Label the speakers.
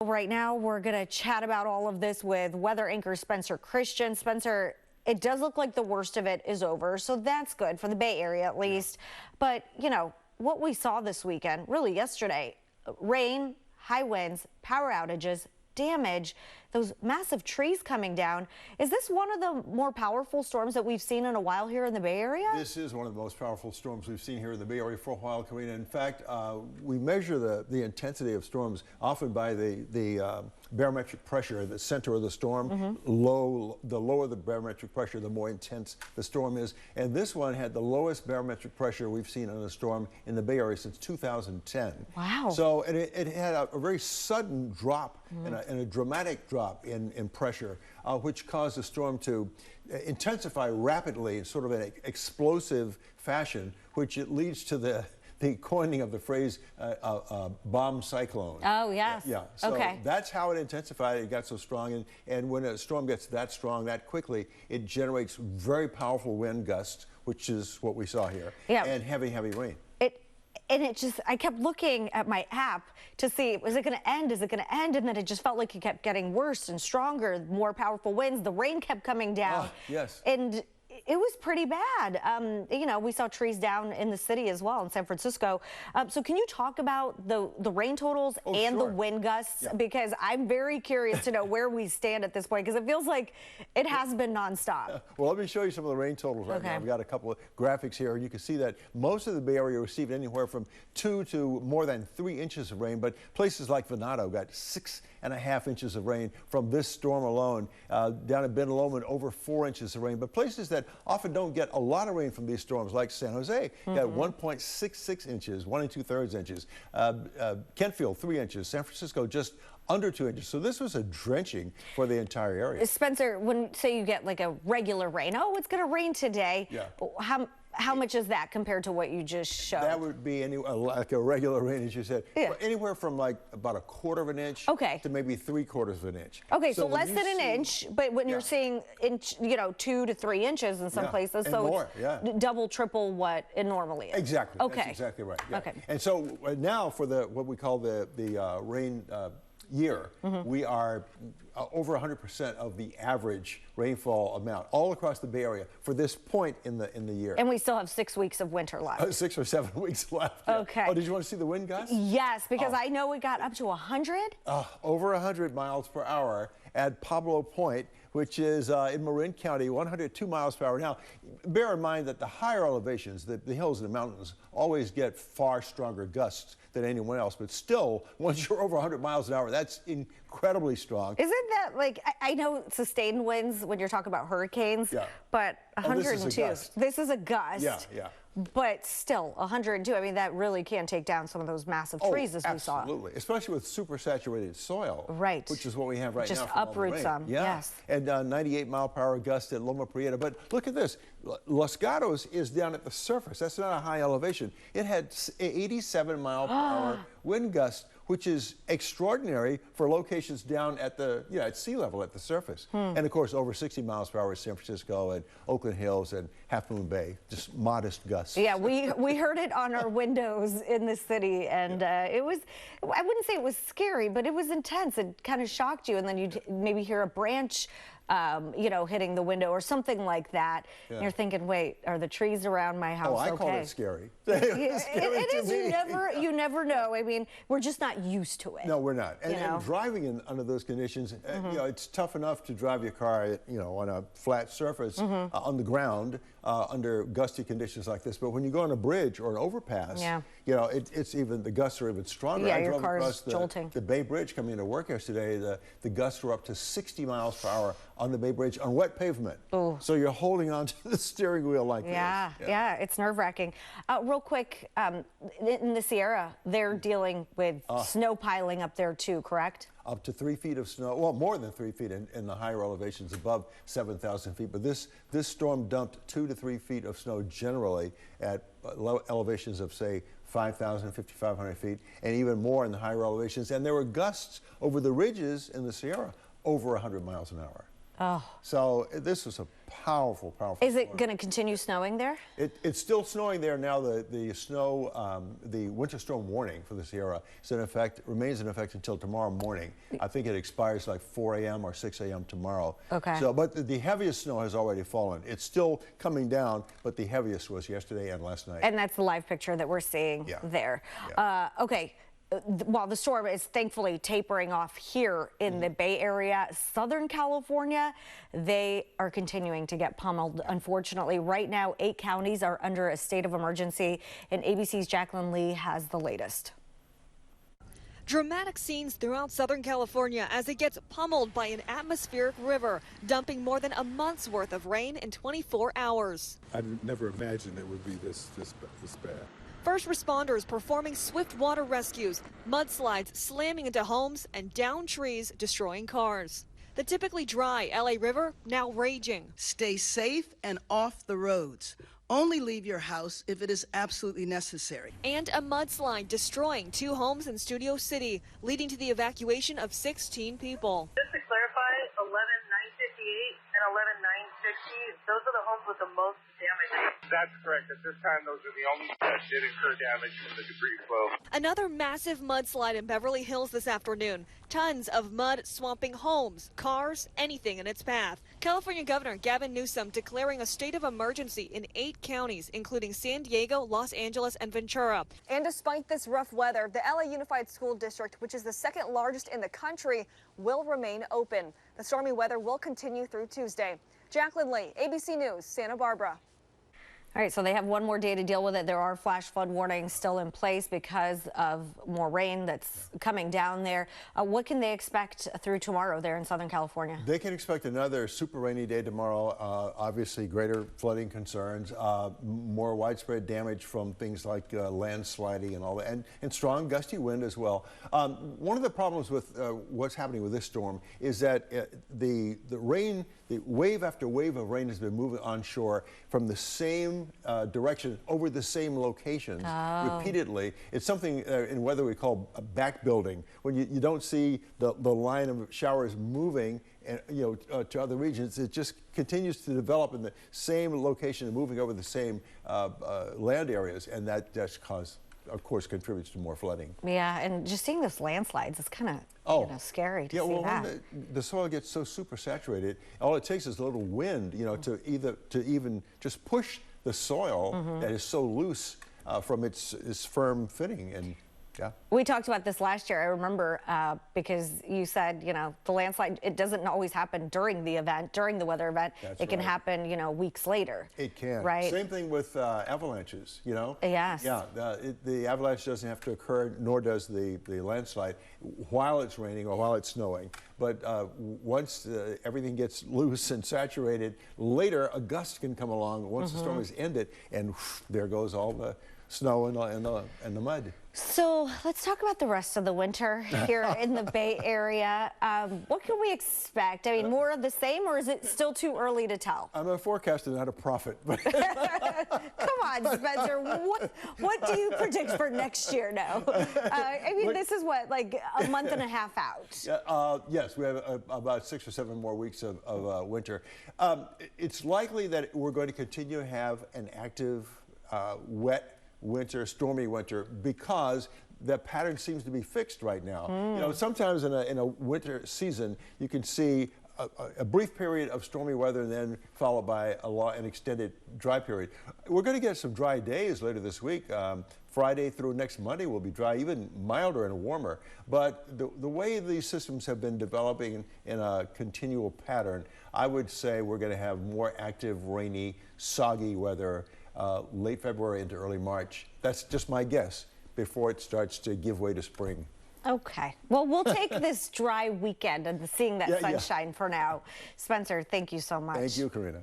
Speaker 1: Right now, we're going to chat about all of this with weather anchor Spencer Christian. Spencer, it does look like the worst of it is over, so that's good for the Bay Area at least. But, you know, what we saw this weekend, really yesterday, rain, high winds, power outages, damage, those massive trees coming down. Is this one of the more powerful storms that we've seen in a while here in the Bay Area?
Speaker 2: This is one of the most powerful storms we've seen here in the Bay Area for a while, Karina. In fact, we measure the intensity of storms often by the barometric pressure at the center of the storm. The lower the barometric pressure, the more intense the storm is. And this one had the lowest barometric pressure we've seen on a storm in the Bay Area since 2010.
Speaker 1: Wow.
Speaker 2: So it had a very sudden drop and a dramatic drop in pressure, which caused the storm to intensify rapidly in sort of an explosive fashion, which it leads to the coining of the phrase bomb cyclone.
Speaker 1: Oh, yes.
Speaker 2: Yeah. So
Speaker 1: okay.
Speaker 2: That's how it intensified. It got so strong. And when a storm gets that strong that quickly, it generates very powerful wind gusts, which is what we saw here, and heavy, heavy rain.
Speaker 1: I kept looking at my app to see, was it going to end? Is it going to end? And then it just felt like it kept getting worse and stronger, more powerful winds. The rain kept coming down.
Speaker 2: Yes.
Speaker 1: And it was pretty bad. You know, we saw trees down in the city as well in San Francisco. So can you talk about the rain totals and the wind gusts? Yeah. Because I'm very curious to know where we stand at this point, because it feels like it has been nonstop.
Speaker 2: Well, let me show you some of the rain totals right now. I've got a couple of graphics here, and you can see that most of the Bay Area received anywhere from 2 to more than 3 inches of rain, but places like Venado got 6.5 inches of rain from this storm alone. Down at Ben Lomond, over 4 inches of rain, but places that often don't get a lot of rain from these storms, like San Jose, got 1.66 inches, 1 2/3 inches. Kentfield, 3 inches. San Francisco, just under 2 inches. So this was a drenching for the entire area.
Speaker 1: Spencer, when say you get like a regular rain, oh, it's going to rain today.
Speaker 2: Yeah.
Speaker 1: How much is that compared to what you just showed?
Speaker 2: That would be like a regular rain, as you said. Yeah. Anywhere from like about 1/4 of an inch to maybe 3/4 of an inch.
Speaker 1: Okay, so less than an inch, but when you're seeing, you know, 2 to 3 inches in some places, so
Speaker 2: more,
Speaker 1: it's double, triple what it normally is.
Speaker 2: Exactly.
Speaker 1: Okay.
Speaker 2: That's exactly right. Yeah.
Speaker 1: Okay.
Speaker 2: And so now for what we call the rain year, we are over 100% of the average rainfall amount all across the Bay Area for this point in the year.
Speaker 1: And we still have 6 weeks of winter left.
Speaker 2: 6 or 7 weeks left. Yeah.
Speaker 1: Okay.
Speaker 2: Oh, did you want to see the wind gusts?
Speaker 1: Yes, because I know it got up to 100.
Speaker 2: Over 100 miles per hour at Pablo Point, which is in Marin County, 102 miles per hour. Now, bear in mind that the higher elevations, the hills and the mountains, always get far stronger gusts than anyone else. But still, once you're over 100 miles an hour, that's incredibly strong.
Speaker 1: Isn't that like, I know sustained winds when you're talking about hurricanes, but 102. This is a gust.
Speaker 2: Yeah, yeah.
Speaker 1: But still, 102, I mean, that really can take down some of those massive trees as we saw.
Speaker 2: Absolutely, especially with supersaturated soil.
Speaker 1: Right.
Speaker 2: Which is what we have right now.
Speaker 1: Just uproot some, yes.
Speaker 2: And 98 mile per hour gust at Loma Prieta. But look at this, Los Gatos is down at the surface. That's not a high elevation. It had 87 mile per hour wind gusts, which is extraordinary for locations down at at sea level at the surface. And of course, over 60 miles per hour in San Francisco and Oakland Hills and Half Moon Bay, just modest gusts.
Speaker 1: Yeah, we heard it on our windows in the city, and it was, I wouldn't say it was scary, but it was intense. It kind of shocked you, and then you'd maybe hear a branch you know, hitting the window or something like that. And you're thinking, wait, are the trees around my house okay?
Speaker 2: I call it scary.
Speaker 1: It is. You never know. I mean, we're just not used to it.
Speaker 2: No, we're not. And driving under those conditions, you know, it's tough enough to drive your car, you know, on a flat surface on the ground under gusty conditions like this. But when you go on a bridge or an overpass, you know, it's even, the gusts are even stronger.
Speaker 1: Yeah,
Speaker 2: I
Speaker 1: your
Speaker 2: drove
Speaker 1: car's
Speaker 2: across
Speaker 1: jolting.
Speaker 2: the Bay Bridge coming into work yesterday. The gusts were up to 60 miles per hour on the Bay Bridge on wet pavement. Ooh. So you're holding on to the steering wheel like this.
Speaker 1: Yeah, it's nerve-wracking. Real quick, in the Sierra, they're dealing with snow piling up there too, correct?
Speaker 2: Up to 3 feet of snow, well, more than 3 feet in the higher elevations above 7,000 feet. But this storm dumped 2 to 3 feet of snow generally at low elevations of, say, 5,000, 5,500 feet, and even more in the higher elevations. And there were gusts over the ridges in the Sierra over 100 miles an hour.
Speaker 1: Oh.
Speaker 2: So this was a powerful, powerful
Speaker 1: Is it
Speaker 2: storm.
Speaker 1: going to continue snowing there?
Speaker 2: It's still snowing there now. The snow, the winter storm warning for the Sierra is in effect, remains in effect until tomorrow morning. I think it expires like 4 a.m. or 6 a.m. tomorrow.
Speaker 1: Okay.
Speaker 2: So, but the heaviest snow has already fallen. It's still coming down, but the heaviest was yesterday and last night.
Speaker 1: And that's the live picture that we're seeing there.
Speaker 2: Yeah.
Speaker 1: Okay. While the storm is thankfully tapering off here in the Bay Area, Southern California, they are continuing to get pummeled. Unfortunately, right now, 8 counties are under a state of emergency, and ABC's Jacqueline Lee has the latest.
Speaker 3: Dramatic scenes throughout Southern California as it gets pummeled by an atmospheric river, dumping more than a month's worth of rain in 24 hours.
Speaker 4: I never imagined it would be this bad.
Speaker 3: First responders performing swift water rescues, mudslides slamming into homes and down trees, destroying cars. The typically dry LA River now raging.
Speaker 5: Stay safe and off the roads. Only leave your house if it is absolutely necessary.
Speaker 3: And a mudslide destroying 2 homes in Studio City, leading to the evacuation of 16 people.
Speaker 6: Just to clarify, 11,958 and 11,960, those are the homes with the most damage.
Speaker 7: That's correct. At this time, those are the only that did incur damage from the debris flow.
Speaker 3: Another massive mudslide in Beverly Hills this afternoon. Tons of mud swamping homes, cars, anything in its path. California Governor Gavin Newsom declaring a state of emergency in 8 counties, including San Diego, Los Angeles, and Ventura. And despite this rough weather, the LA Unified School District, which is the 2nd largest in the country, will remain open. The stormy weather will continue through Tuesday. Jacqueline Lee, ABC News, Santa Barbara.
Speaker 1: All right, so they have one more day to deal with it. There are flash flood warnings still in place because of more rain that's coming down there. What can they expect through tomorrow there in Southern California?
Speaker 2: They can expect another super rainy day tomorrow. Obviously, greater flooding concerns, more widespread damage from things like landsliding and all that, and strong gusty wind as well. One of the problems with what's happening with this storm is that the rain, the wave after wave of rain has been moving onshore from the same direction over the same locations repeatedly. It's something in weather we call back building, when you don't see the line of showers moving and, to other regions. It just continues to develop in the same location and moving over the same land areas, and that just of course contributes to more flooding.
Speaker 1: Yeah, and just seeing those landslides, it's kind of scary to see that.
Speaker 2: When the soil gets so super saturated, all it takes is a little wind, to even just push the soil that is so loose from its firm footing. And yeah.
Speaker 1: We talked about this last year, I remember, because you said, the landslide, it doesn't always happen during the event, during the weather event. It can happen, weeks later.
Speaker 2: It can.
Speaker 1: Right.
Speaker 2: Same thing with avalanches,
Speaker 1: Yes.
Speaker 2: Yeah, the avalanche doesn't have to occur, nor does the landslide while it's raining or while it's snowing. But once everything gets loose and saturated, later a gust can come along once the storm is ended, and there goes all the snow and the mud.
Speaker 1: So let's talk about the rest of the winter here in the Bay Area. What can we expect? I mean, more of the same, or is it still too early to tell?
Speaker 2: I'm a forecaster, not a prophet.
Speaker 1: Come on, Spencer. What do you predict for next year now? I mean, this is what, like a month and a half out.
Speaker 2: Yes, we have about 6 or 7 more weeks of winter. It's likely that we're going to continue to have an active, wet winter, stormy winter, because the pattern seems to be fixed right now. Sometimes in a winter season, you can see a brief period of stormy weather and then followed by an extended dry period. We're going to get some dry days later this week. Friday through next Monday will be dry, even milder and warmer. But the way these systems have been developing in a continual pattern, I would say we're going to have more active, rainy, soggy weather late February into early March. That's just my guess before it starts to give way to spring.
Speaker 1: Okay. Well, we'll take this dry weekend and seeing that sunshine for now. Spencer, thank you so much.
Speaker 2: Thank you, Karina.